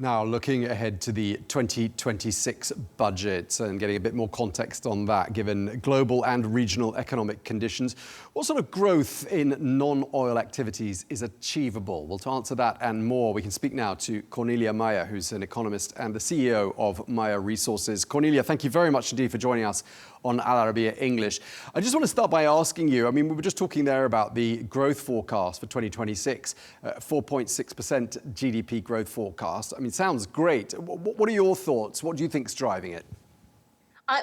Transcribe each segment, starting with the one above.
Now, looking ahead to the 2026 budget and getting a bit more context on that, given global and regional economic conditions, what sort of growth in non-oil activities is achievable? Well, to answer that and more, we can speak now to Cornelia Meyer, who's an economist and the CEO of Meyer Resources. Cornelia, thank you very much indeed for joining us on Arabiya English. I just want to start by asking you, I mean, we were just talking there about the growth forecast for 2026, 4.6% GDP growth forecast. I mean, sounds great. What are your thoughts? What do you think's driving it?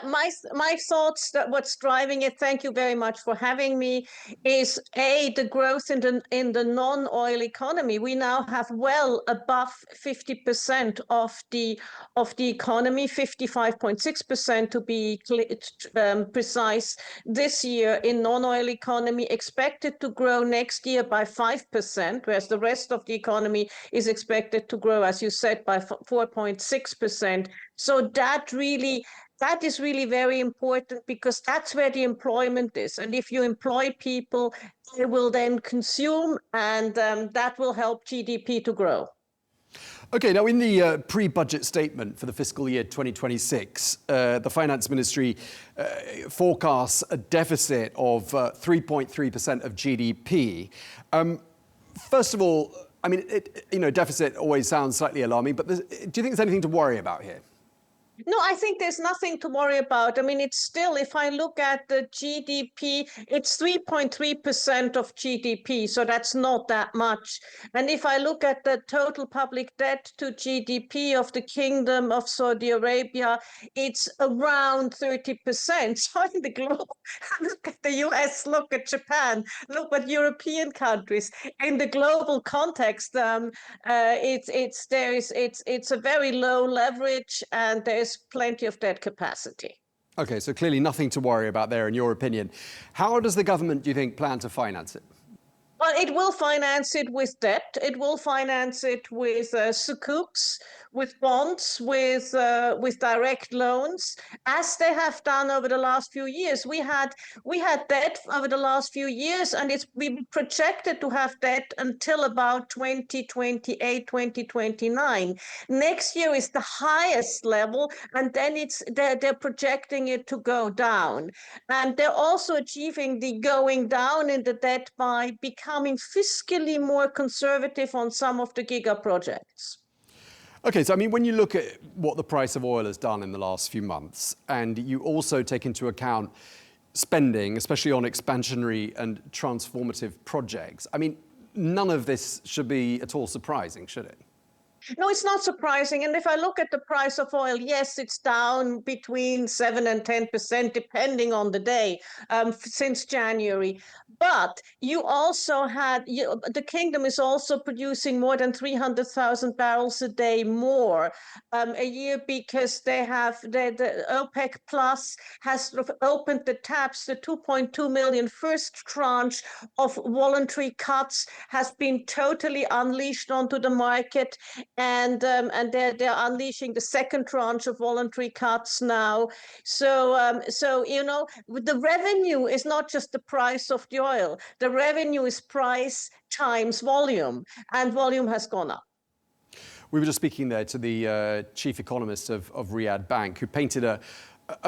My thoughts that what's driving it, thank you very much for having me, is the growth in the non-oil economy. We now have well above 50% of the economy, 55.6% to be precise, this year in non-oil economy, expected to grow next year by 5%, whereas the rest of the economy is expected to grow, as you said, by 4.6%. So that is really very important, because that's where the employment is. And if you employ people, they will then consume, and that will help GDP to grow. Okay, now in the pre-budget statement for the fiscal year 2026, the Finance Ministry forecasts a deficit of 3.3% of GDP. First of all, I mean, deficit always sounds slightly alarming, but do you think there's anything to worry about here? No, I think there's nothing to worry about. I mean, it's still, if I look at the GDP, it's 3.3% of GDP, so that's not that much. And if I look at the total public debt to GDP of the Kingdom of Saudi Arabia, it's around 30%. So in the globe, look at the US, look at Japan, look at European countries. In the global context, it's a very low leverage, and there's plenty of debt capacity. Okay, so clearly nothing to worry about there in your opinion. How does the government, do you think, plan to finance it? Well, it will finance it with debt. It will finance it with sukuks, with bonds, with direct loans, as they have done over the last few years. We had debt over the last few years, and we projected to have debt until about 2028, 2029. Next year is the highest level, and then they're projecting it to go down. And they're also achieving the going down in the debt by becoming fiscally more conservative on some of the giga projects. Okay, so I mean, when you look at what the price of oil has done in the last few months, and you also take into account spending, especially on expansionary and transformative projects, I mean, none of this should be at all surprising, should it? No, it's not surprising. And if I look at the price of oil, yes, it's down between 7 and 10%, depending on the day, since January. But you also the kingdom is also producing more than 300,000 barrels a day more a year, because they have the OPEC Plus has sort of opened the taps. The 2.2 million first tranche of voluntary cuts has been totally unleashed onto the market. And they're unleashing the second tranche of voluntary cuts now. So the revenue is not just the price of the oil. The revenue is price times volume, and volume has gone up. We were just speaking there to the chief economist of Riyadh Bank, who painted a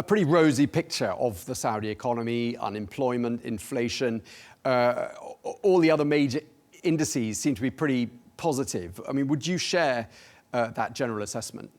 pretty rosy picture of the Saudi economy, unemployment, inflation. All the other major indices seem to be pretty positive. I mean, would you share that general assessment?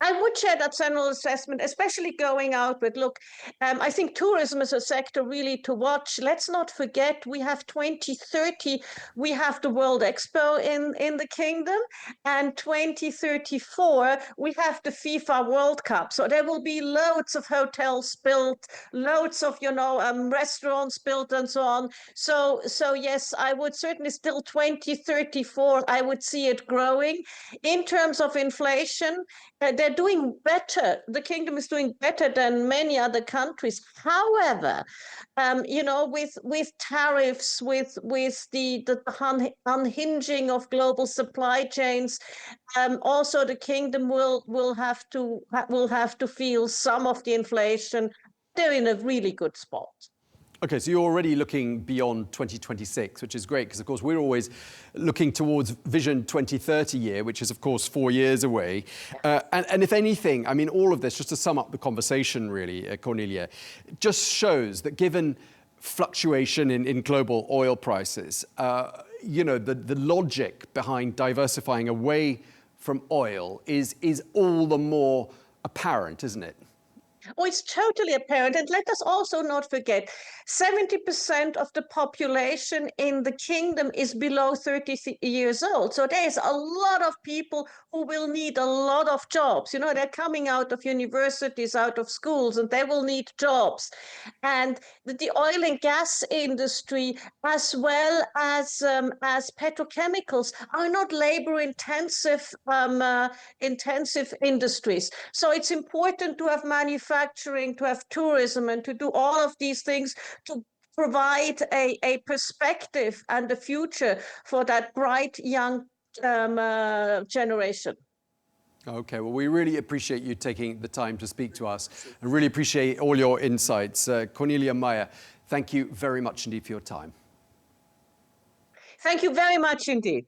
I would share that general assessment, especially going out with, look, I think tourism is a sector really to watch. Let's not forget, we have 2030, we have the World Expo in the kingdom, and 2034, we have the FIFA World Cup. So there will be loads of hotels built, loads of, restaurants built, and so on. So yes, I would certainly still 2034, I would see it growing. In terms of inflation, they're doing better. The kingdom is doing better than many other countries. However, with tariffs, with the unhinging of global supply chains, also the kingdom will have to feel some of the inflation. They're in a really good spot. Okay, so you're already looking beyond 2026, which is great because, of course, we're always looking towards Vision 2030 year, which is, of course, 4 years away. And if anything, I mean, all of this, just to sum up the conversation, really, Cornelia, just shows that given fluctuation in global oil prices, the logic behind diversifying away from oil is all the more apparent, isn't it? Oh, it's totally apparent. And let us also not forget 70% of the population in the kingdom is below 30 years old. So there's a lot of people who will need a lot of jobs. You know, they're coming out of universities, out of schools, and they will need jobs. And the oil and gas industry, as well as petrochemicals, are not labor intensive industries. So it's important to have manufacturing, to have tourism, and to do all of these things to provide a perspective and a future for that bright young generation. Okay, well, we really appreciate you taking the time to speak to us and really appreciate all your insights. Cornelia Meyer, thank you very much indeed for your time. Thank you very much indeed.